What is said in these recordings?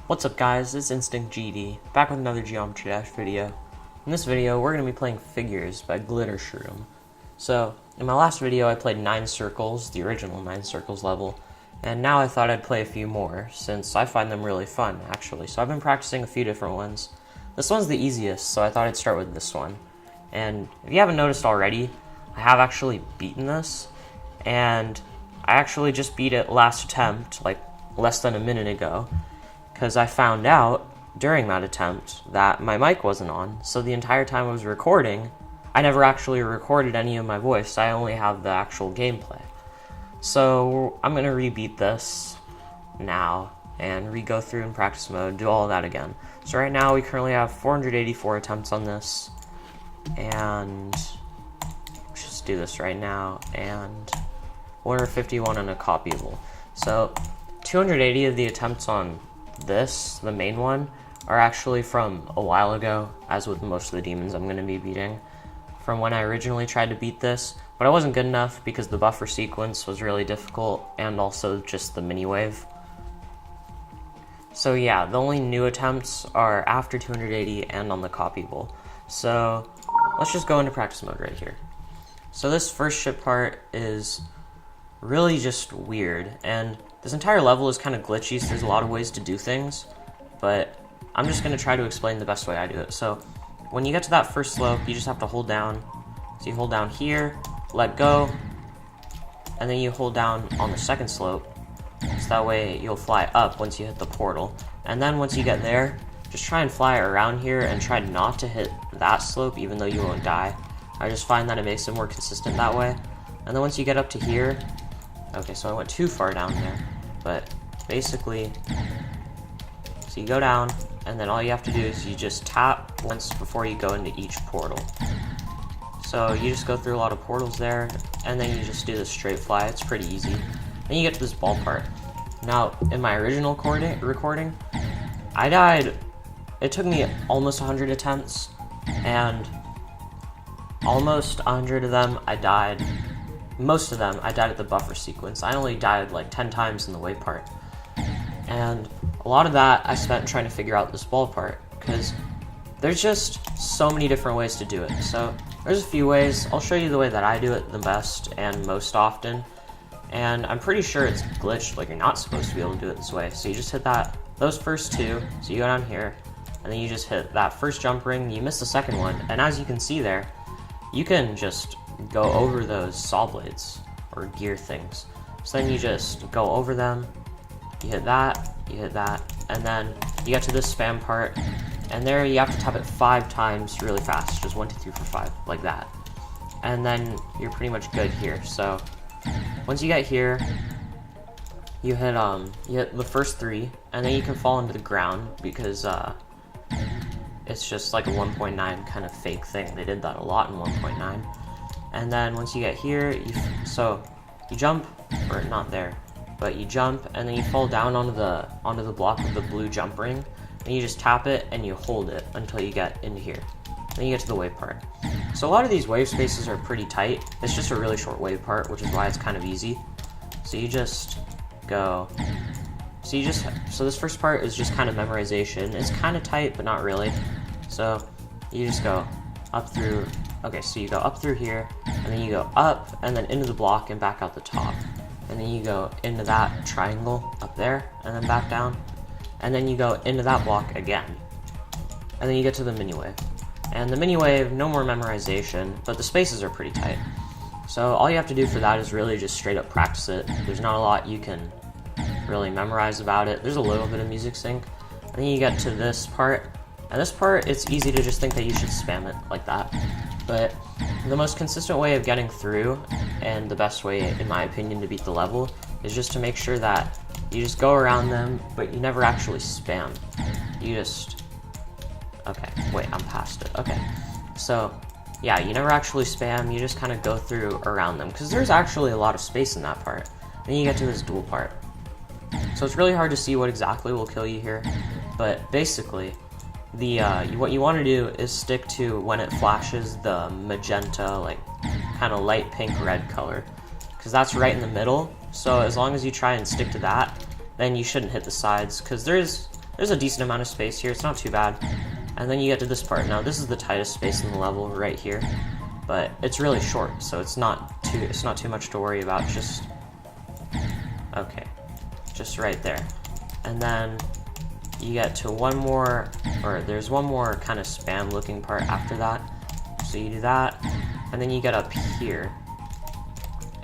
What's up guys, it's Instinct GD, back with another Geometry Dash video. In this video, we're going to be playing Figures by Glittershroom. So, in my last video I played 9 Circles, the original 9 Circles level, and now I thought I'd play a few more, since I find them really fun, actually. So I've been practicing a few different ones. This one's the easiest, so I thought I'd start with this one. And if you haven't noticed already, I have actually beaten this, and I actually just beat it last attempt, like less than a minute ago, because I found out during that attempt that my mic wasn't on, so the entire time I was recording, I never actually recorded any of my voice. I only have the actual gameplay. So I'm going to rebeat this now and re-go through in practice mode, do all of that again. So right now we currently have 484 attempts on this, and let's just do this right now, and 151 on a copyable. So 280 of the attempts on this, the main one, are actually from a while ago, as with most of the demons I'm going to be beating, from when I originally tried to beat this, but I wasn't good enough because the buffer sequence was really difficult, and also just the mini wave. So yeah, the only new attempts are after 280 and on the copyable. So let's just go into practice mode right here. So this first ship part is really just weird, and this entire level is kind of glitchy, so there's a lot of ways to do things, but I'm just going to try to explain the best way I do it. So when you get to that first slope, you just have to hold down. So you hold down here, let go, and then you hold down on the second slope, so that way you'll fly up once you hit the portal. And then once you get there, just try and fly around here and try not to hit that slope even though you won't die. I just find that it makes it more consistent that way. And then once you get up to here, okay, so I went too far down there, but basically, so you go down, and then all you have to do is you just tap once before you go into each portal. So you just go through a lot of portals there, and then you just do the straight fly. It's pretty easy. Then you get to this ball part. Now, in my original recording, I died, it took me almost 100 attempts, and almost 100 of them I died. Most of them, I died at the buffer sequence. I only died like 10 times in the wave part. And a lot of that I spent trying to figure out this ball part, because there's just so many different ways to do it. So there's a few ways. I'll show you the way that I do it the best and most often. And I'm pretty sure it's glitched, like you're not supposed to be able to do it this way. So you just hit those first two, so you go down here, and then you just hit that first jump ring, you miss the second one, and as you can see there, you can just go over those saw blades or gear things. So then you just go over them, you hit that, and then you get to this spam part, and there you have to tap it 5 times really fast, just 1, 2, 3, 4, 5, like that. And then you're pretty much good here. So once you get here, you hit the first 3, and then you can fall into the ground because it's just like a 1.9 kind of fake thing. They did that a lot in 1.9. And then once you get here, you jump, or not there, but you jump, and then you fall down onto the block of the blue jump ring, and you just tap it and you hold it until you get into here. Then you get to the wave part. So a lot of these wave spaces are pretty tight. It's just a really short wave part, which is why it's kind of easy. So you just go. So this first part is just kind of memorization. It's kind of tight, but not really. So you just go up through. Okay, so you go up through here, and then you go up, and then into the block, and back out the top. And then you go into that triangle up there, and then back down. And then you go into that block again. And then you get to the mini wave. And the mini wave, no more memorization, but the spaces are pretty tight. So all you have to do for that is really just straight up practice it. There's not a lot you can really memorize about it. There's a little bit of music sync. And then you get to this part. And this part, it's easy to just think that you should spam it like that. But the most consistent way of getting through, and the best way, in my opinion, to beat the level, is just to make sure that you just go around them, but you never actually spam. You just... Okay, wait, I'm past it. Okay, so, yeah, you never actually spam, you just kind of go through around them, because there's actually a lot of space in that part. Then you get to this dual part. So it's really hard to see what exactly will kill you here, but basically, what you want to do is stick to when it flashes the magenta, like kind of light pink red color, because that's right in the middle. So as long as you try and stick to that, then you shouldn't hit the sides, because there's there's a decent amount of space here. It's not too bad. And then you get to this part. Now this is the tightest space in the level right here, but it's really short, so it's not too much to worry about. Just right there. And then you get to one more, or there's one more kind of spam looking part after that. So you do that, and then you get up here.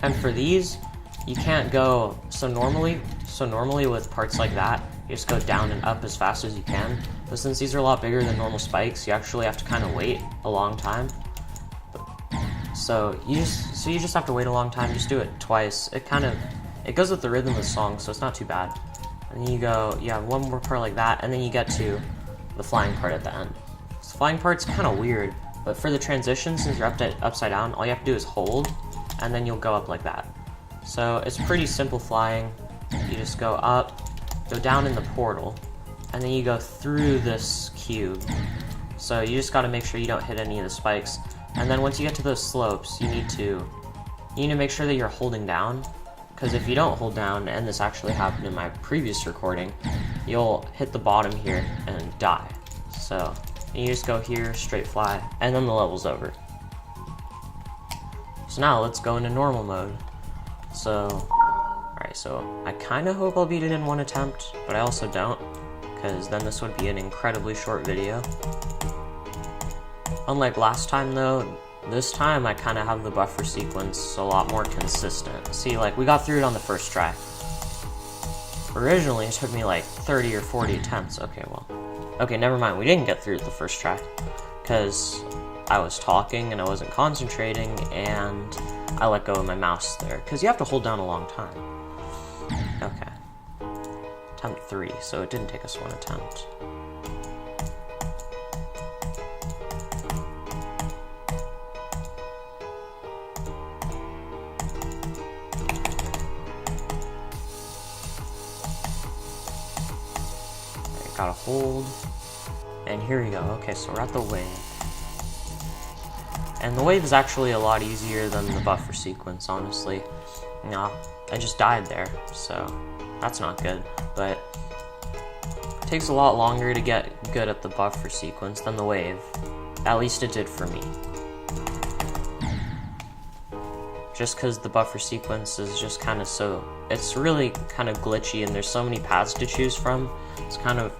And for these, you can't go, so normally with parts like that, you just go down and up as fast as you can. But since these are a lot bigger than normal spikes, you actually have to kind of wait a long time. So you just have to wait a long time. Just do it twice. It goes with the rhythm of the song, so it's not too bad. And then you have one more part like that, and then you get to the flying part at the end. So the flying part's kind of weird, but for the transition, since you're upside down, all you have to do is hold, and then you'll go up like that. So it's pretty simple flying. You just go up, go down in the portal, and then you go through this cube. So you just got to make sure you don't hit any of the spikes. And then once you get to those slopes, you need to make sure that you're holding down, because if you don't hold down, and this actually happened in my previous recording, you'll hit the bottom here and die. So you just go here, straight fly, and then the level's over. So now let's go into normal mode. So, alright, so I kind of hope I'll beat it in one attempt, but I also don't, because then this would be an incredibly short video. Unlike last time though, this time I kind of have the buffer sequence a lot more consistent. See, like, we got through it on the first try. Originally it took me like 30 or 40 attempts. Okay, never mind, we didn't get through it the first try, because I was talking and I wasn't concentrating, and I let go of my mouse there, because you have to hold down a long time. Okay. Attempt 3, so it didn't take us one attempt. Gotta hold, and here we go. Okay, so we're at the wave, and the wave is actually a lot easier than the buffer sequence, honestly. No, I just died there, so that's not good, but it takes a lot longer to get good at the buffer sequence than the wave. At least it did for me. Just because the buffer sequence is just kind of it's really kind of glitchy, and there's so many paths to choose from. It's kind of,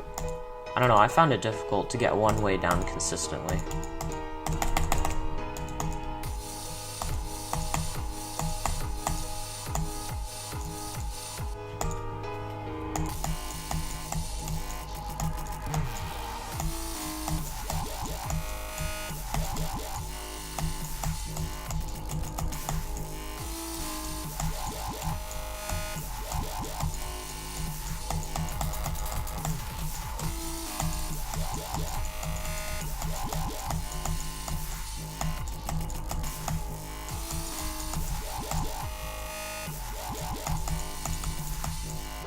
I don't know, I found it difficult to get one way down consistently.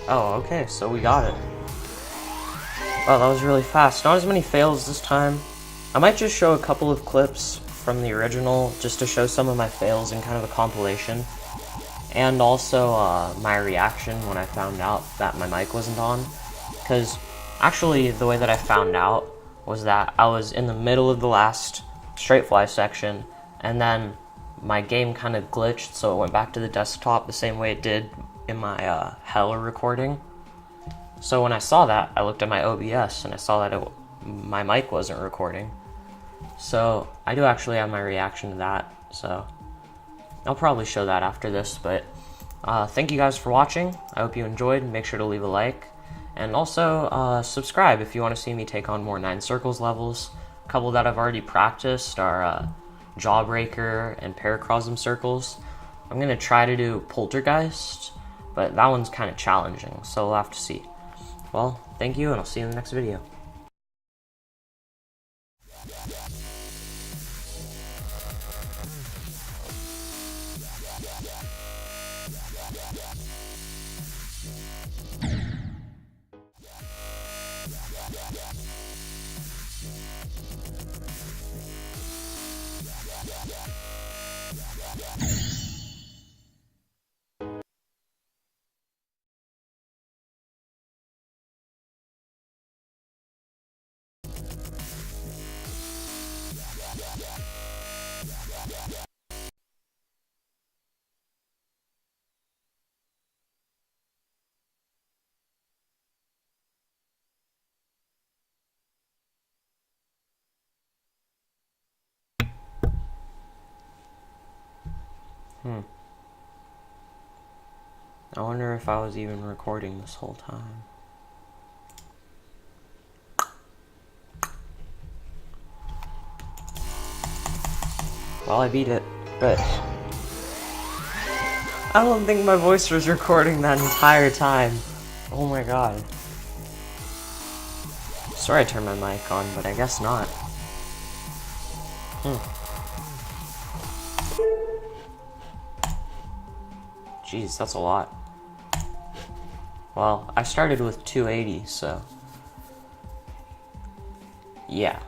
Oh, okay, so we got it. Oh, that was really fast. Not as many fails this time. I might just show a couple of clips from the original, just to show some of my fails in kind of a compilation. And also my reaction when I found out that my mic wasn't on. Because actually the way that I found out was that I was in the middle of the last straight fly section, and then my game kind of glitched, so it went back to the desktop the same way it did in my Hella recording. So when I saw that, I looked at my OBS and I saw that my mic wasn't recording. So I do actually have my reaction to that, so I'll probably show that after this. But thank you guys for watching. I hope you enjoyed. Make sure to leave a like, and also subscribe if you want to see me take on more 9 Circles levels. A couple that I've already practiced are Jawbreaker and Paracrosm Circles. I'm going to try to do Poltergeist, but that one's kind of challenging, so we'll have to see. Well, thank you, and I'll see you in the next video. I wonder if I was even recording this whole time. Well, I beat it, but I don't think my voice was recording that entire time. Oh my god. Sorry I turned my mic on, but I guess not. Jeez, that's a lot. Well, I started with 280, so yeah.